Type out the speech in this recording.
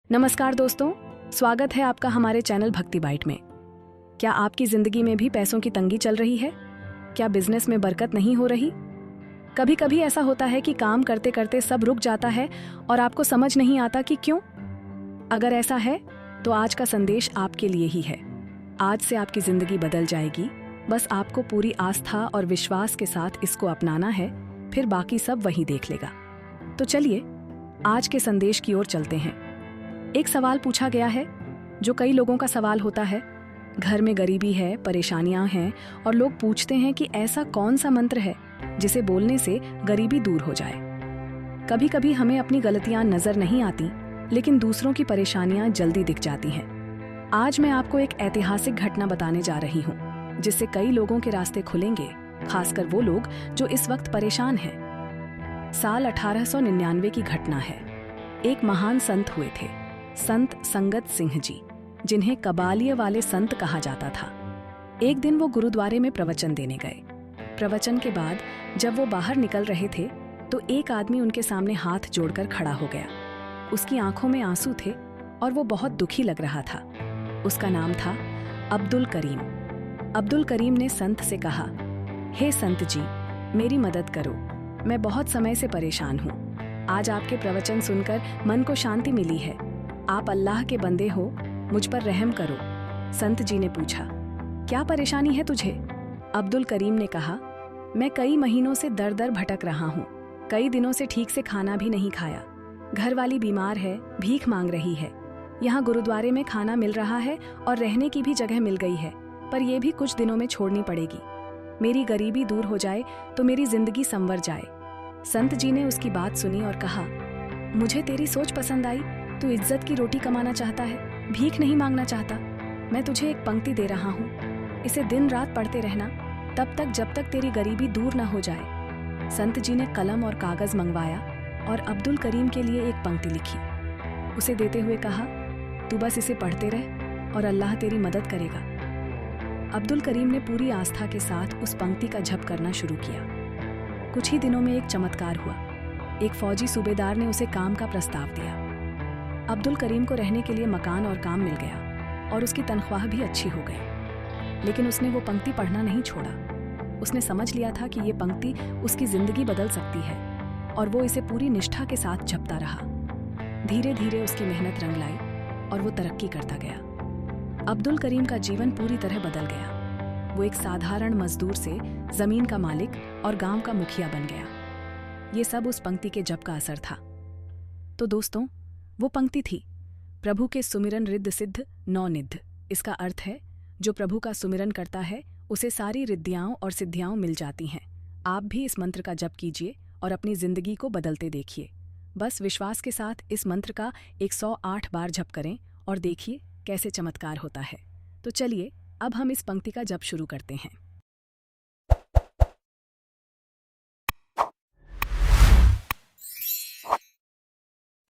नमस्कार दोस्तों, स्वागत है आपका हमारे चैनल भक्ति बाइट में। क्या आपकी जिंदगी में भी पैसों की तंगी चल रही है? क्या बिजनेस में बरकत नहीं हो रही? कभी कभी ऐसा होता है कि काम करते करते सब रुक जाता है और आपको समझ नहीं आता कि क्यों। अगर ऐसा है तो आज का संदेश आपके लिए ही है। आज से आपकी जिंदगी बदल जाएगी। बस आपको पूरी आस्था और विश्वास के साथ इसको अपनाना है, फिर बाकी सब वही देख लेगा। तो चलिए आज के संदेश की ओर चलते हैं। एक सवाल पूछा गया है जो कई लोगों का सवाल होता है। घर में गरीबी है, परेशानियां हैं और लोग पूछते हैं कि ऐसा कौन सा मंत्र है जिसे बोलने से गरीबी दूर हो जाए। कभी कभी हमें अपनी गलतियां नजर नहीं आती, लेकिन दूसरों की परेशानियां जल्दी दिख जाती हैं। आज मैं आपको एक ऐतिहासिक घटना बताने जा रही हूँ जिससे कई लोगों के रास्ते खुलेंगे, खासकर वो लोग जो इस वक्त परेशान हैं। साल 1899 की घटना है। एक महान संत हुए थे, संत संगत सिंह जी, जिन्हें कबालिये वाले संत कहा जाता था। एक दिन वो गुरुद्वारे में प्रवचन देने गए। प्रवचन के बाद जब वो बाहर निकल रहे थे तो एक आदमी उनके सामने हाथ जोड़कर खड़ा हो गया। उसकी आंखों में आंसू थे और वो बहुत दुखी लग रहा था। उसका नाम था अब्दुल करीम। अब्दुल करीम ने संत से कहा, हे संत जी, मेरी मदद करो, मैं बहुत समय से परेशान हूँ। आज आपके प्रवचन सुनकर मन को शांति मिली है। आप अल्लाह के बंदे हो, मुझ पर रहम करो। संत जी ने पूछा, क्या परेशानी है तुझे? अब्दुल करीम ने कहा, मैं कई महीनों से दर दर भटक रहा हूँ। कई दिनों से ठीक से खाना भी नहीं खाया। घर वाली बीमार है, भीख मांग रही है। यहाँ गुरुद्वारे में खाना मिल रहा है और रहने की भी जगह मिल गई है, पर यह भी कुछ दिनों में छोड़नी पड़ेगी। मेरी गरीबी दूर हो जाए तो मेरी जिंदगी संवर जाए। संत जी ने उसकी बात सुनी और कहा, मुझे तेरी सोच पसंद आई। तू इज्जत की रोटी कमाना चाहता है, भीख नहीं मांगना चाहता। मैं तुझे एक पंक्ति दे रहा हूँ, इसे दिन रात पढ़ते रहना, तब तक जब तक तेरी गरीबी दूर न हो जाए। संत जी ने कलम और कागज मंगवाया और अब्दुल करीम के लिए एक पंक्ति लिखी। उसे देते हुए कहा, तू बस इसे पढ़ते रह और अल्लाह तेरी मदद करेगा। अब्दुल करीम ने पूरी आस्था के साथ उस पंक्ति का जप करना शुरू किया। कुछ ही दिनों में एक चमत्कार हुआ। एक फौजी सूबेदार ने उसे काम का प्रस्ताव दिया। अब्दुल करीम को रहने के लिए मकान और काम मिल गया और उसकी तनख्वाह भी अच्छी हो गई। लेकिन उसने वो पंक्ति पढ़ना नहीं छोड़ा। उसने समझ लिया था कि ये पंक्ति उसकी जिंदगी बदल सकती है और वो इसे पूरी निष्ठा के साथ जपता रहा। धीरे धीरे उसकी मेहनत रंग लाई और वो तरक्की करता गया। अब्दुल करीम का जीवन पूरी तरह बदल गया। वो एक साधारण मजदूर से जमीन का मालिक और गांव का मुखिया बन गया। ये सब उस पंक्ति के जप का असर था। तो दोस्तों, वो पंक्ति थी, प्रभु के सुमिरन रिद्ध सिद्ध नौ निध। इसका अर्थ है, जो प्रभु का सुमिरन करता है उसे सारी रिद्धियां और सिद्धियां मिल जाती हैं। आप भी इस मंत्र का जप कीजिए और अपनी जिंदगी को बदलते देखिए। बस विश्वास के साथ इस मंत्र का 108 बार जप करें और देखिए कैसे चमत्कार होता है। तो चलिए अब हम इस पंक्ति का जप शुरू करते हैं।